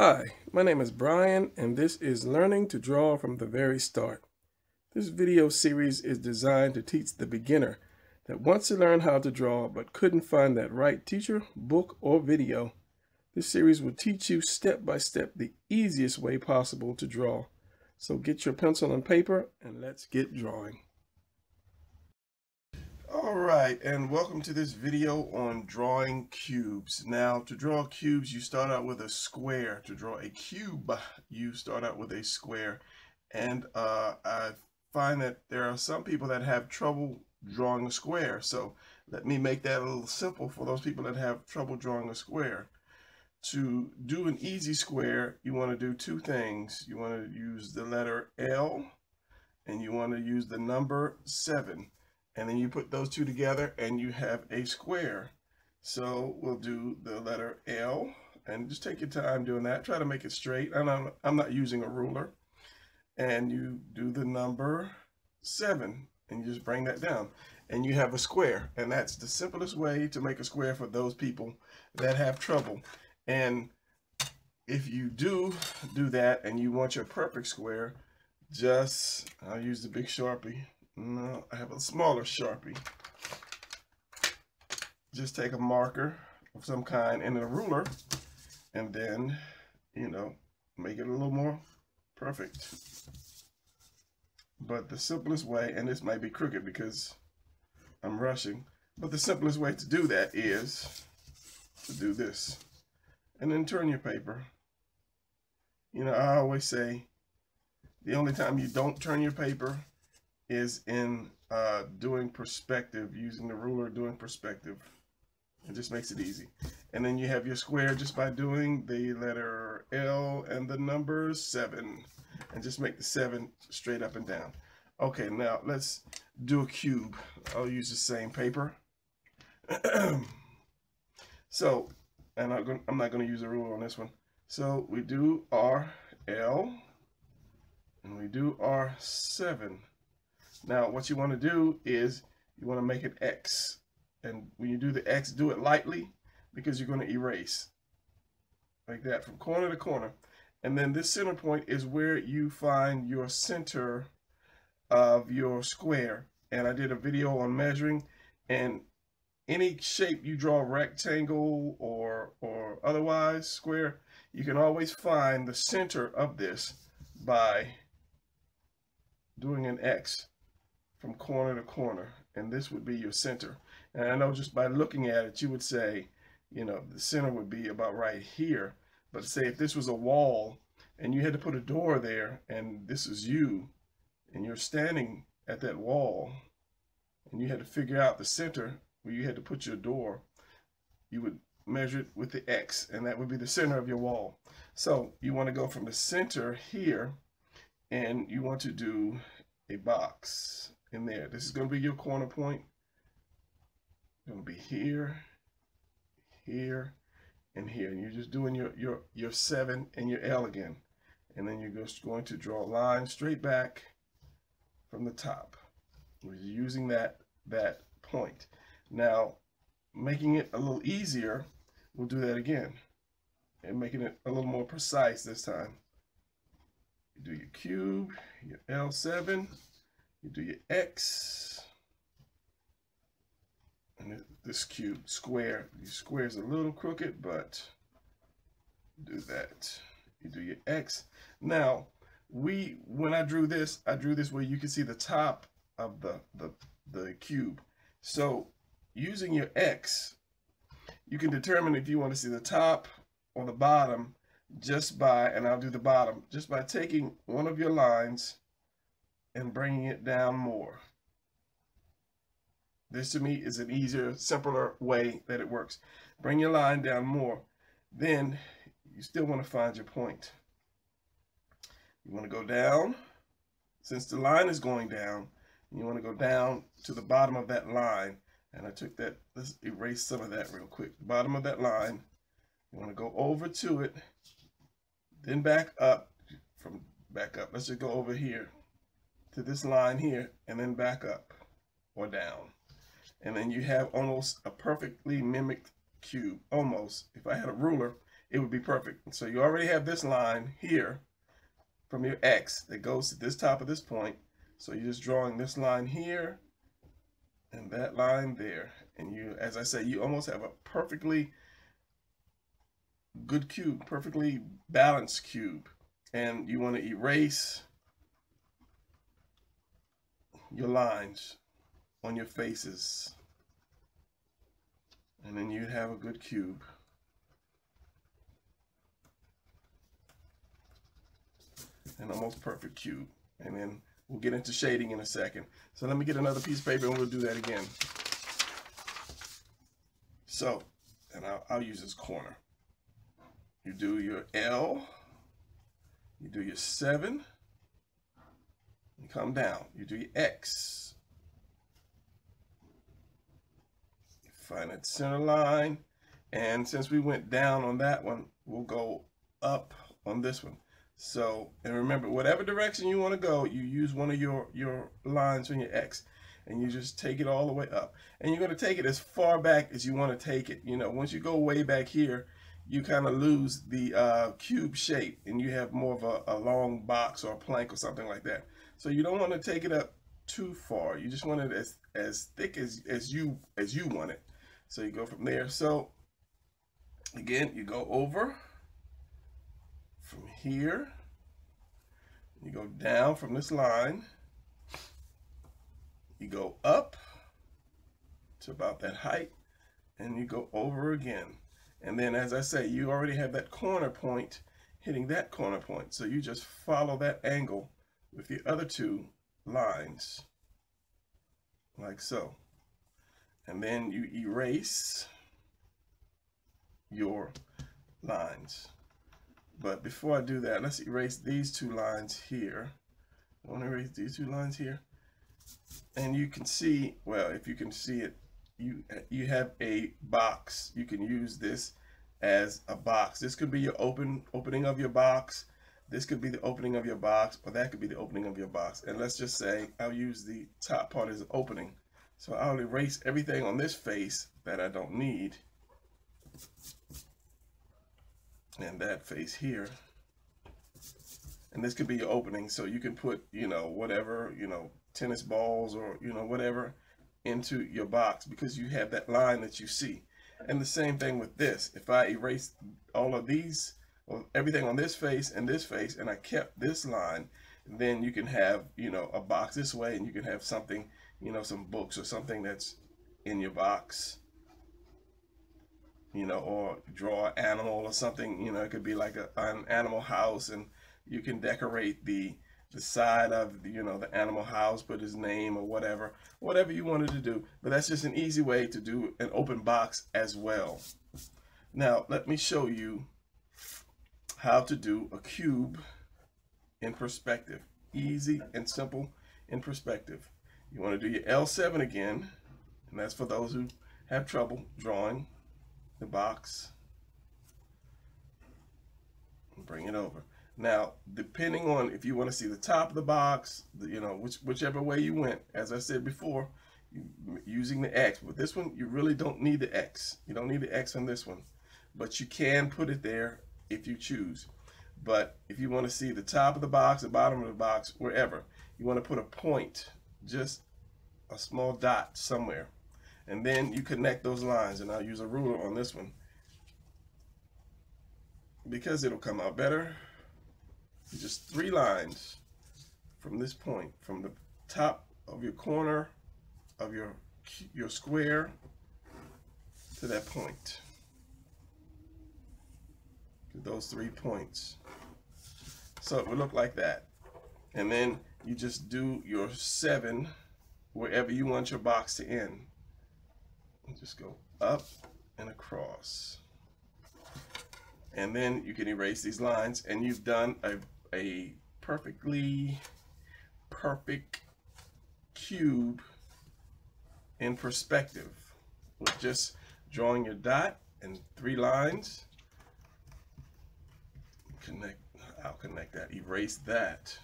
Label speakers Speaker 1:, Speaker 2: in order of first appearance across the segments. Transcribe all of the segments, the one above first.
Speaker 1: Hi, my name is Brian, and this is Learning to Draw from the Very Start. This video series is designed to teach the beginner that wants to learn how to draw but couldn't find that right teacher, book, or video. This series will teach you step by step the easiest way possible to draw. So get your pencil and paper and let's get drawing. Alright, and welcome to this video on drawing cubes. Now, to draw cubes, you start out with a square. To draw a cube, you start out with a square. And I find that there are some people that have trouble drawing a square. So let me make that a little simple for those people that have trouble drawing a square. To do an easy square, you want to do two things. You want to use the letter L, and you want to use the number 7. And then you put those two together and you have a square. So we'll do the letter L, and just take your time doing that. Try to make it straight. And I'm not using a ruler. And you do the number 7, and you just bring that down. And you have a square. And that's the simplest way to make a square for those people that have trouble. And if you do that and you want your perfect square, I'll use the big Sharpie. No, I have a smaller Sharpie. Just take a marker of some kind and a ruler, and then, make it a little more perfect. But the simplest way, and this might be crooked because I'm rushing, but the simplest way to do that is to do this. And then turn your paper. I always say the only time you don't turn your paper is in doing perspective, using the ruler, doing perspective. It just makes it easy. And then you have your square just by doing the letter L and the number 7. And just make the 7 straight up and down. Okay, now let's do a cube. I'll use the same paper. So, and I'm not going to use a ruler on this one. So we do our L and we do our 7. Now, what you want to do is you want to make an X. And when you do the X, do it lightly because you're going to erase. Like that, from corner to corner. And then this center point is where you find your center of your square. And I did a video on measuring. And any shape you draw, rectangle or otherwise square, you can always find the center of this by doing an X from corner to corner, and this would be your center. And I know just by looking at it, you would say, the center would be about right here. But say if this was a wall and you had to put a door there, and this is you, and you're standing at that wall, and you had to figure out the center where you had to put your door, you would measure it with the X, and that would be the center of your wall. So you want to go from the center here, and you want to do a box in there. This is going to be your corner point. Going to be here, here, and here. And you're just doing your 7 and your L again. And then you're just going to draw a line straight back from the top. We're using that point. Now, making it a little easier, we'll do that again. And making it a little more precise this time. You do your cube, your L7. You do your X, and this cube square. Your square is a little crooked, but do that. You do your X. Now, when I drew this where you can see the top of the cube. So, using your X, you can determine if you want to see the top or the bottom just by, and I'll do the bottom, just by taking one of your lines and bringing it down more. This to me is an easier, simpler way that it works. Bring your line down more. Then you still want to find your point. You want to go down. Since the line is going down, you want to go down to the bottom of that line. And I took that, let's erase some of that real quick. The bottom of that line, you want to go over to it, then back up. Let's just go over here to this line here, and then back up or down. And then you have almost a perfectly mimicked cube. Almost. If I had a ruler it would be perfect. So you already have this line here from your X that goes to this top of this point. So you're just drawing this line here and that line there. And you, as I say, you almost have a perfectly good cube, perfectly balanced cube. And you want to erase your lines on your faces. And then you'd have a good cube. An almost perfect cube. And then we'll get into shading in a second. So let me get another piece of paper and we'll do that again. So, and I'll use this corner. You do your L, you do your 7, you come down, you do your X. You find that center line, and since we went down on that one, we'll go up on this one. So, and remember, whatever direction you want to go, you use one of your lines on your X, and you just take it all the way up. And you're going to take it as far back as you want to take it. You know, once you go way back here, you kind of lose the cube shape, and you have more of a long box or a plank or something like that. So you don't want to take it up too far. You just want it as thick as you want it. So you go from there. So again, you go over from here, you go down from this line, you go up to about that height, and you go over again. And then, as I say, you already have that corner point hitting that corner point. So you just follow that angle with the other two lines, like so. And then you erase your lines. But before I do that, let's erase these two lines here. I want to erase these two lines here. And you can see, well, if you can see it, you have a box. You can use this as a box. This could be your opening of your box. This could be the opening of your box, or that could be the opening of your box. And let's just say I'll use the top part as an opening. So I'll erase everything on this face that I don't need. And that face here. And this could be your opening. So you can put, you know, whatever, you know, tennis balls or, you know, whatever into your box, because you have that line that you see. And the same thing with this. If I erase all of these, or everything on this face, and I kept this line, then you can have, you know, a box this way, and you can have something, you know, some books or something that's in your box, you know, or draw an animal or something. You know, it could be like an animal house, and you can decorate the side of, you know, the animal house, put his name or whatever you wanted to do. But that's just an easy way to do an open box as well. Now let me show you how to do a cube in perspective. Easy and simple in perspective. You want to do your L7 again, and that's for those who have trouble drawing the box. Bring it over. Now, depending on if you want to see the top of the box, you know, whichever way you went, as I said before, using the X. With this one, you really don't need the X. You don't need the X on this one, but you can put it there if you choose. But if you want to see the top of the box, the bottom of the box, wherever, you want to put a point, just a small dot somewhere. And then you connect those lines, and I'll use a ruler on this one because it'll come out better. Just 3 lines from this point, from the top of your corner of your square to that point, to those 3 points. So it would look like that. And then you just do your 7 wherever you want your box to end. And just go up and across. And then you can erase these lines, and you've done a perfectly perfect cube in perspective with just drawing your dot and 3 lines. I'll connect that, erase that.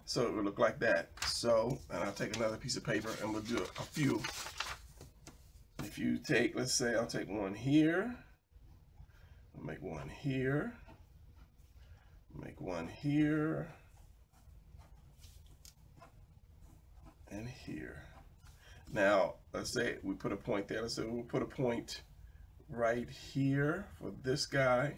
Speaker 1: So it will look like that. So, and I'll take another piece of paper and we'll do a few. If you take, let's say I'll take one here, Make one here. Make one here. And here. Now, let's say we put a point there. Let's say we'll put a point right here for this guy.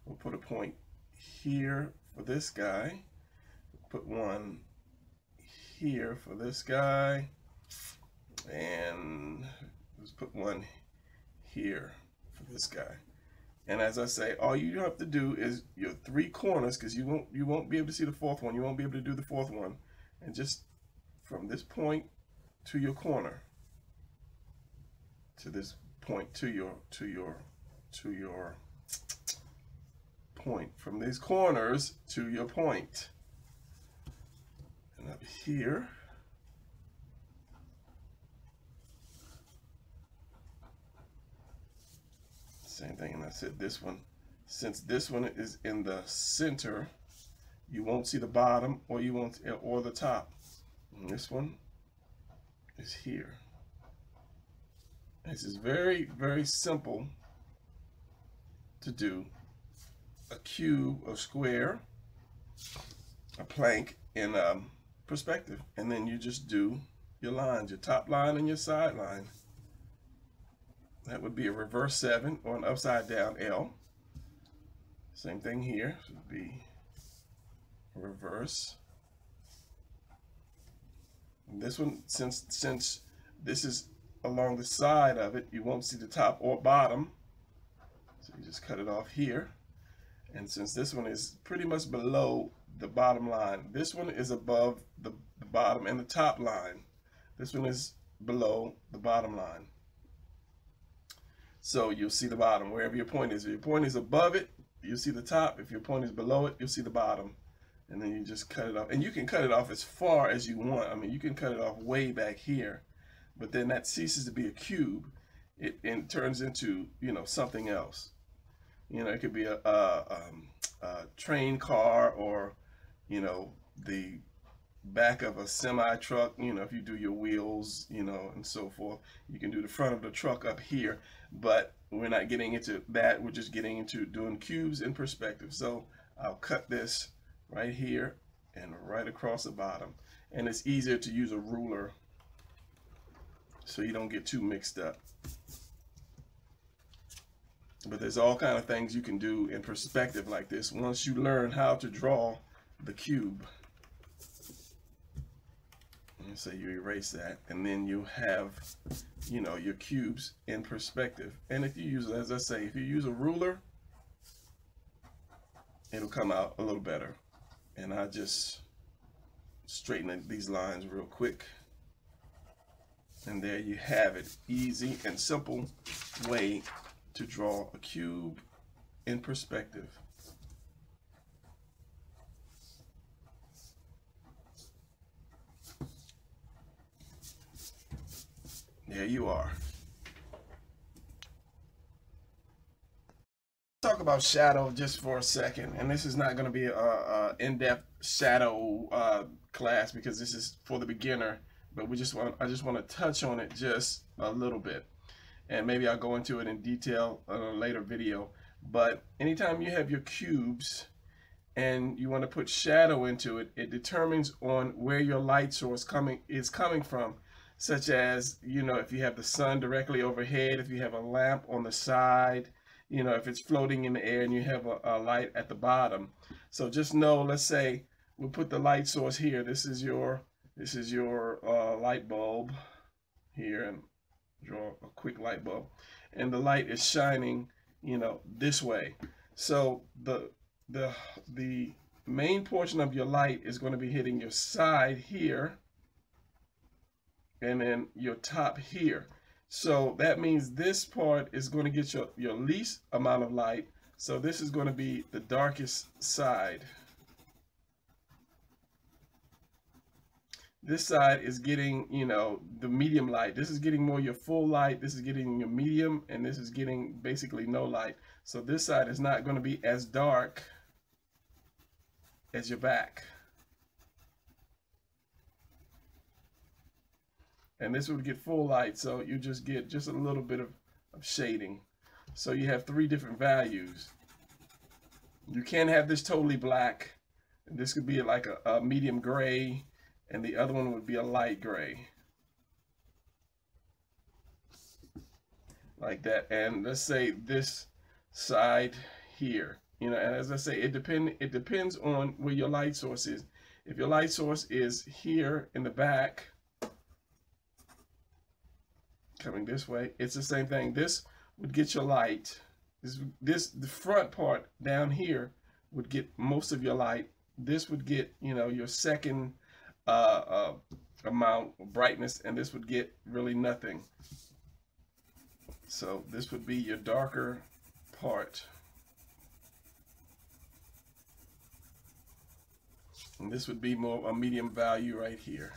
Speaker 1: We'll put a point here for this guy. Put one here for this guy. And let's put one here for this guy. And as I say, all you have to do is your three corners, because you won't be able to see the fourth one. You won't be able to do the fourth one. And just from this point to your corner, to this point, to your point, from these corners to your point. And up here, same thing. And I said this one, since this one is in the center, you won't see the bottom, or you won't, or the top. And this one is here. This is very, very simple to do. A cube, a square, a plank in perspective, and then you just do your lines, your top line and your side line. That would be a reverse 7 or an upside down L. Same thing here. This would be reverse. And this one, since this is along the side of it, you won't see the top or bottom. So you just cut it off here. And since this one is pretty much below the bottom line, this one is above the bottom and the top line. This one is below the bottom line. So you'll see the bottom wherever your point is. If your point is above it, you'll see the top. If your point is below it, you'll see the bottom. And then you just cut it off. And you can cut it off as far as you want. I mean, you can cut it off way back here. But then that ceases to be a cube. It turns into, you know, something else. You know, it could be a train car, or, you know, the back of a semi truck. You know, if you do your wheels, you know, and so forth. You can do the front of the truck up here. But we're not getting into that. We're just getting into doing cubes in perspective. So I'll cut this right here and right across the bottom. And it's easier to use a ruler so you don't get too mixed up. But there's all kind of things you can do in perspective like this once you learn how to draw the cube. And so you erase that, and then you have, you know, your cubes in perspective. And if you use, as I say, if you use a ruler, it'll come out a little better. And I just straighten these lines real quick. And there you have it. Easy and simple way to draw a cube in perspective. There you are. Talk about shadow just for a second, and this is not going to be a in-depth shadow class, because this is for the beginner. But I just want to touch on it just a little bit, and maybe I'll go into it in detail in a later video. But anytime you have your cubes and you want to put shadow into it, it determines on where your light source is coming from. Such as, you know, if you have the sun directly overhead, if you have a lamp on the side, you know, if it's floating in the air and you have a light at the bottom. So just know, let's say we'll put the light source here. This is your light bulb here, and draw a quick light bulb, and the light is shining, you know, this way. So the main portion of your light is going to be hitting your side here, and then your top here. So that means this part is going to get your least amount of light. So this is going to be the darkest side. This side is getting, you know, the medium light. This is getting more your full light. This is getting your medium, and this is getting basically no light. So this side is not going to be as dark as your back. And this would get full light, so you just get just a little bit of shading. So you have 3 different values. You can't have this totally black. This could be like a medium gray, and the other one would be a light gray. Like that. And let's say this side here. You know, and as I say, it depends on where your light source is. If your light source is here in the back, coming this way, it's the same thing. This would get your light. The front part down here would get most of your light. This would get, you know, your second amount of brightness, and this would get really nothing. So this would be your darker part. And this would be more a medium value right here.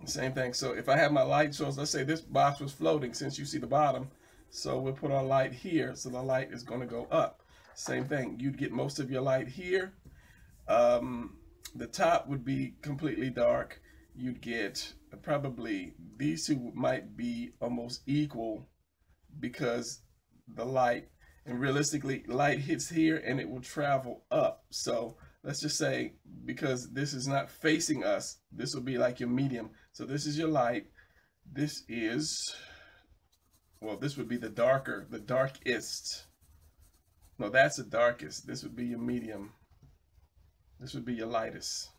Speaker 1: Same thing. So if I have my light source, let's say this box was floating, since you see the bottom. So we'll put our light here. So the light is going to go up. Same thing. You'd get most of your light here. The top would be completely dark. You'd get probably, these two might be almost equal, because the light, and realistically, light hits here and it will travel up. So let's just say, because this is not facing us, this will be like your medium. So this is your light. This is, well, this would be the darker, the darkest. No, that's the darkest. This would be your medium. This would be your lightest.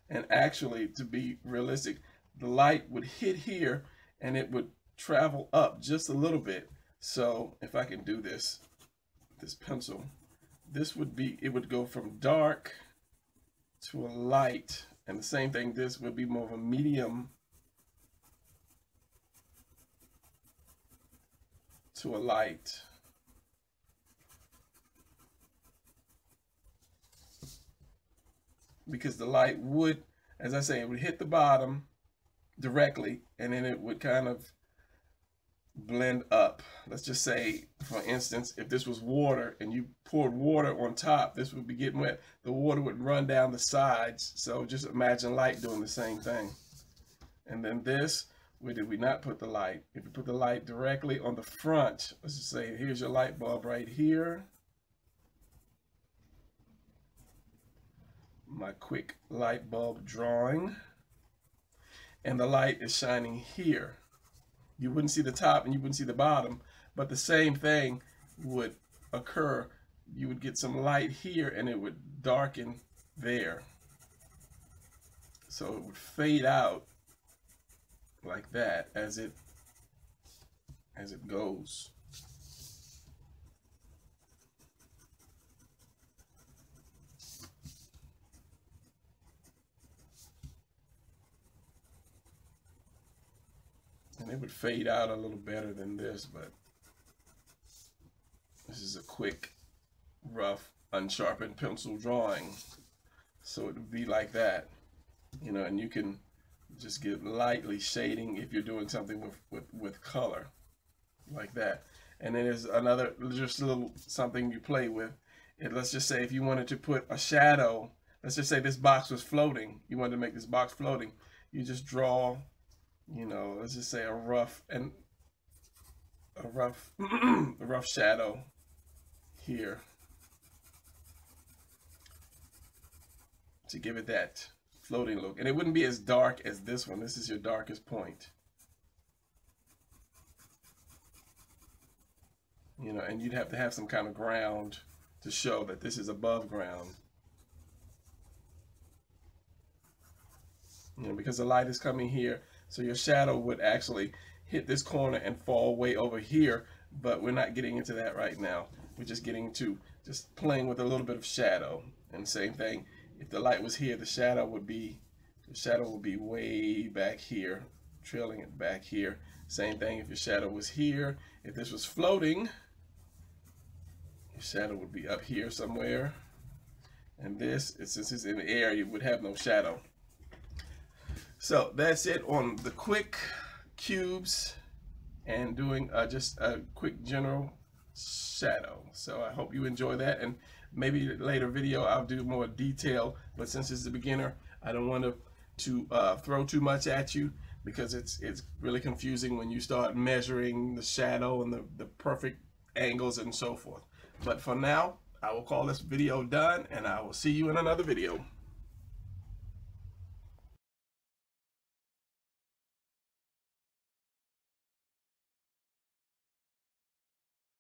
Speaker 1: And actually, to be realistic, the light would hit here and it would travel up just a little bit. So if I can do this pencil, this would be, it would go from dark to a light. And the same thing, this would be more of a medium to a light. Because the light would, as I say, it would hit the bottom directly, and then it would kind of blend up. Let's just say, for instance, if this was water and you poured water on top, this would be getting wet. The water would run down the sides. So just imagine light doing the same thing. And then this, where did we not put the light? If you put the light directly on the front, let's just say, here's your light bulb right here. My quick light bulb drawing, and the light is shining here. You wouldn't see the top and you wouldn't see the bottom, but the same thing would occur. You would get some light here and it would darken there. So it would fade out like that as it goes. And it would fade out a little better than this, but this is a quick, rough, unsharpened pencil drawing. So it would be like that, you know, and you can just get lightly shading if you're doing something with color, like that. And then there's another, just a little something you play with. Let's just say if you wanted to put a shadow, let's just say this box was floating. You wanted to make this box floating. You just draw, you know, let's just say a rough shadow here to give it that floating look. And it wouldn't be as dark as this one. This is your darkest point. You know, and you'd have to have some kind of ground to show that this is above ground. You know, because the light is coming here. So your shadow would actually hit this corner and fall way over here, but we're not getting into that right now. We're just getting into just playing with a little bit of shadow. And same thing, if the light was here, the shadow would be way back here, trailing it back here. Same thing if your shadow was here. If this was floating, your shadow would be up here somewhere. And this, since it's in the air, you would have no shadow. So that's it on the quick cubes and doing just a quick general shadow. So I hope you enjoy that, and maybe later video I'll do more detail, but since it's a beginner, I don't want to throw too much at you, because it's really confusing when you start measuring the shadow and the perfect angles and so forth. But for now, I will call this video done, and I will see you in another video.